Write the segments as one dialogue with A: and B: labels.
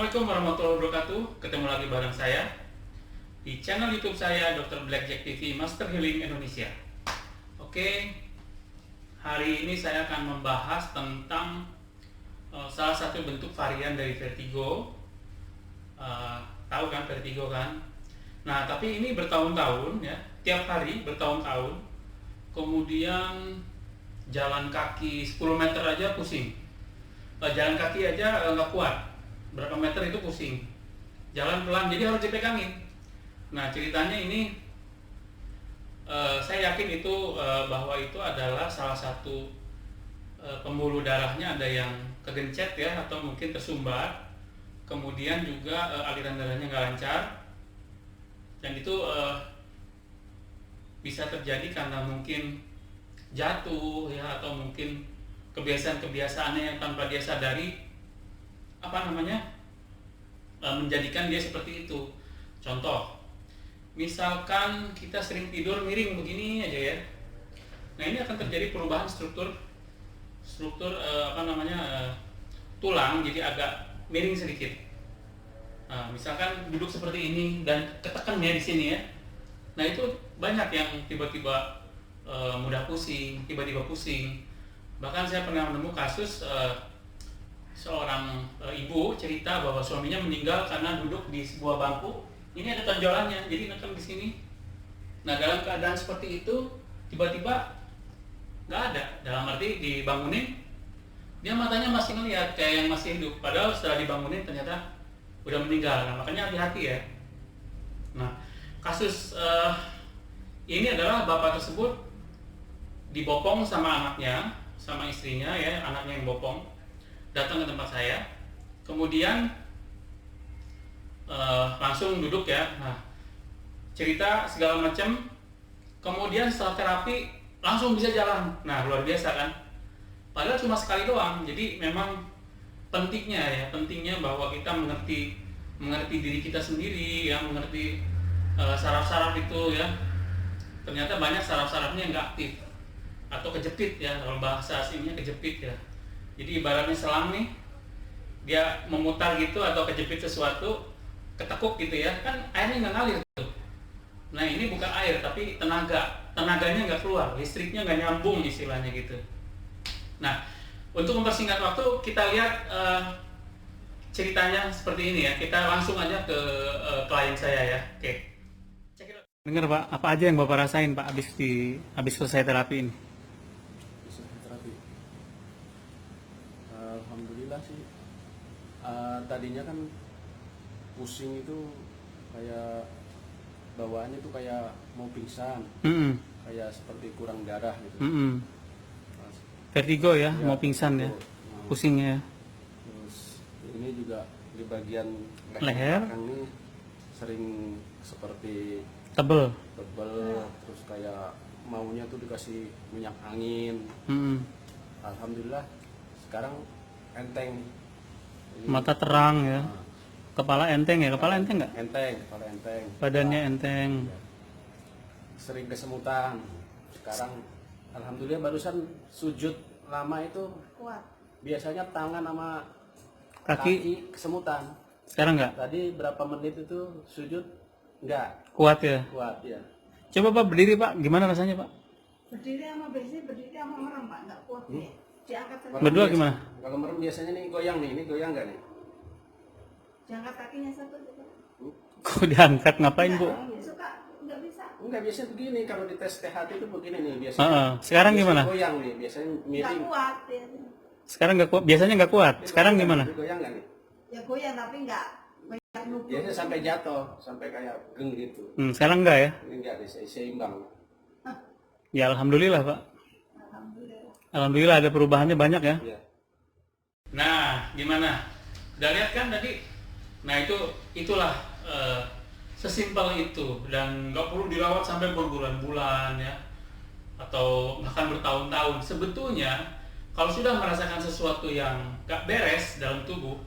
A: Assalamualaikum warahmatullahi wabarakatuh. Ketemu lagi bareng saya di channel YouTube saya Dr. Blackjack TV Master Healing Indonesia. Oke, hari ini saya akan membahas tentang salah satu bentuk varian dari vertigo. Tahu kan vertigo kan? Nah, tapi ini bertahun-tahun ya, tiap hari bertahun-tahun. Kemudian jalan kaki 10 meter aja pusing. Jalan kaki aja nggak kuat. Berapa meter itu pusing, jalan pelan, jadi harus dipegangin. Nah, ceritanya ini saya yakin itu bahwa itu adalah salah satu pembuluh darahnya ada yang kegencet ya, atau mungkin tersumbat. Kemudian juga aliran darahnya nggak lancar, dan itu bisa terjadi karena mungkin jatuh ya, atau mungkin kebiasaan-kebiasaannya yang tanpa dia sadari menjadikan dia seperti itu. Contoh, misalkan kita sering tidur miring begini aja ya. Nah, ini akan terjadi perubahan struktur tulang, jadi agak miring sedikit. Nah, misalkan duduk seperti ini dan ketekan ya di sini ya. Nah, itu banyak yang tiba-tiba mudah pusing, tiba-tiba pusing. Bahkan saya pernah menemukan kasus seorang ibu cerita bahwa suaminya meninggal karena duduk di sebuah bangku. Ini ada tonjolannya, jadi neken di sini. Nah, dalam keadaan seperti itu tiba-tiba nggak ada. Dalam arti dibangunin, dia matanya masih ngelihat kayak yang masih hidup. Padahal setelah dibangunin ternyata udah meninggal. Nah, makanya hati-hati ya. Nah, kasus ini adalah bapak tersebut dibopong sama anaknya, sama istrinya ya, anaknya yang bopong. Datang ke tempat saya, kemudian langsung duduk ya. Nah, cerita segala macam, kemudian setelah terapi langsung bisa jalan. Nah, luar biasa kan? Padahal cuma sekali doang. Jadi memang pentingnya bahwa kita mengerti diri kita sendiri ya, mengerti saraf-saraf itu ya. Ternyata banyak saraf-sarafnya yang nggak aktif atau kejepit ya, kalau bahasa aslinya kejepit ya. Jadi ibaratnya selang nih, dia memutar gitu atau kejepit sesuatu, ketekuk gitu ya, kan airnya nggak ngalir tuh. Nah, ini bukan air tapi tenaganya nggak keluar, listriknya nggak nyambung istilahnya gitu. Nah, untuk mempersingkat waktu kita lihat ceritanya seperti ini ya. Kita langsung aja ke klien saya ya. Oke. Dengar Pak, apa aja yang Bapak rasain Pak habis selesai terapi ini?
B: Alhamdulillah sih, tadinya kan pusing itu kayak bawaannya tuh kayak mau pingsan, kayak seperti kurang darah gitu.
A: Vertigo ya,
B: Ya,
A: mau pingsan ya, pusingnya.
B: Terus ini juga di bagian
A: Leher.
B: belakang ini sering seperti
A: Tebel.
B: terus kayak maunya tuh dikasih minyak angin. Alhamdulillah sekarang enteng.
A: Mata terang ya.
B: Nah,
A: Kepala enteng ya, kepala enteng nggak?
B: kepala enteng.
A: Badannya enteng.
B: Ya. Sering kesemutan. Sekarang alhamdulillah barusan sujud lama itu kuat. Biasanya tangan sama kaki kesemutan.
A: Sekarang nggak?
B: Tadi berapa menit itu sujud enggak
A: Kuat ya.
B: kuat ya.
A: Coba Pak berdiri Pak, gimana rasanya Pak?
C: Berdiri sama merem Pak, nggak kuat ya. Diangkat saja.
A: Berdua gimana?
B: Kalau merem biasanya nih goyang nih, ini goyang nggak nih?
C: Diangkat kakinya satu juga.
A: Kok diangkat ngapain Bu?
C: Suka nggak bisa.
B: Enggak, biasanya begini kalau di tes THT itu begini nih biasanya.
A: Sekarang gimana?
B: Goyang nih, biasanya
C: Nggak
B: miring.
C: kuat ya.
A: Sekarang nggak kuat, biasanya nggak kuat. Sekarang gimana?
B: Goyang nggak nih?
C: Ya goyang tapi nggak banyak nubuk.
B: Biasanya sampai jatuh, sampai kayak geng gitu.
A: Sekarang nggak ya?
B: Ini enggak deh, seimbang.
A: Ya Alhamdulillah Pak.
C: Alhamdulillah.
A: Alhamdulillah ada perubahannya banyak ya.
B: Iya.
A: Nah, gimana? Udah lihat kan tadi? Nah, itulah sesimpel itu, dan nggak perlu dirawat sampai berbulan-bulan ya, atau bahkan bertahun-tahun. Sebetulnya kalau sudah merasakan sesuatu yang nggak beres dalam tubuh,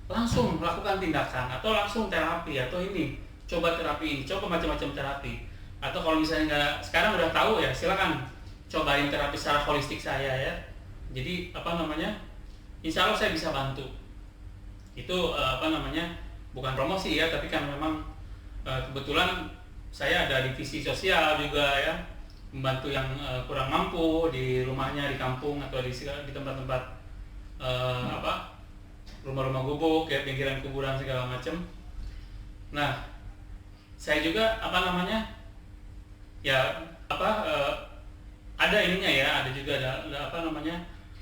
A: langsung melakukan tindakan atau langsung terapi, atau ini coba terapi ini, coba macam-macam terapi. Atau kalau misalnya nggak, sekarang udah tahu ya, silakan cobain terapi secara holistik saya ya. Jadi insya Allah saya bisa bantu. Itu bukan promosi ya, tapi kan memang kebetulan saya ada divisi sosial juga ya, membantu yang kurang mampu di rumahnya, di kampung atau di tempat-tempat rumah-rumah gubuk ya, pinggiran kuburan segala macam. Nah, saya juga ada ininya ya, ada juga ada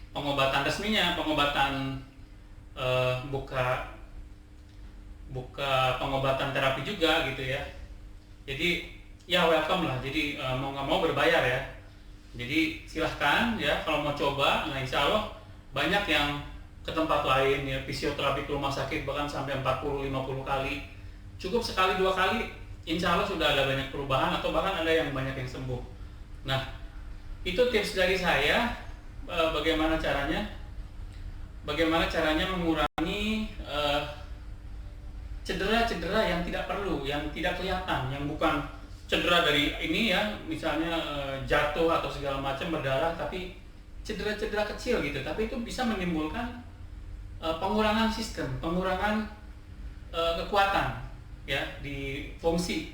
A: pengobatan resminya, pengobatan buka pengobatan terapi juga gitu ya. Jadi ya welcome lah. Jadi mau nggak mau berbayar ya. Jadi silahkan ya kalau mau coba. Nah insya Allah banyak yang ke tempat lain ya, fisioterapi ke rumah sakit bahkan sampai 40-50 kali. Cukup sekali 2 kali, insya Allah sudah ada banyak perubahan atau bahkan ada yang banyak yang sembuh. Nah itu tips dari saya. Bagaimana caranya mengurangi cedera-cedera yang tidak perlu, yang tidak kelihatan, yang bukan cedera dari ini ya, misalnya jatuh atau segala macam berdarah, tapi cedera-cedera kecil gitu, tapi itu bisa menimbulkan pengurangan sistem, pengurangan kekuatan ya di fungsi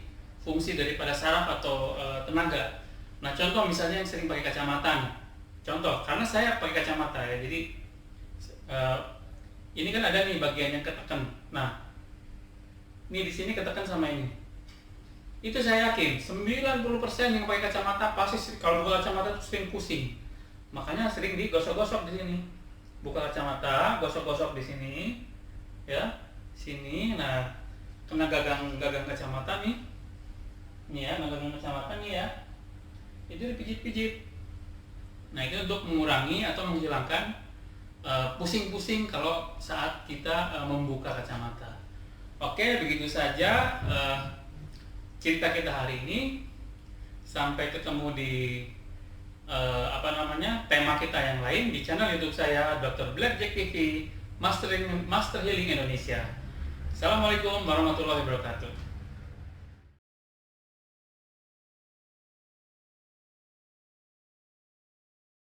A: daripada saraf atau tenaga. Nah contoh misalnya yang sering pakai kacamata nih. Contoh, karena saya pakai kacamata ya, jadi ini kan ada nih bagian yang ketekan. Nah, ini di sini ketekan sama ini. Itu saya yakin 90% yang pakai kacamata pasti kalau buka kacamata itu sering pusing. Makanya sering digosok-gosok di sini. Buka kacamata, gosok-gosok di sini, ya, sini. Nah, kena gagang kacamata nih. Ini ya, gagang kacamata nih ya. Itu dipijit-pijit. Nah itu untuk mengurangi atau menghilangkan pusing-pusing kalau saat kita membuka kacamata. Oke, begitu saja cerita kita hari ini. Sampai ketemu di tema kita yang lain di channel YouTube saya Dr. Blackjack TV Master Healing Indonesia. Assalamualaikum warahmatullahi wabarakatuh.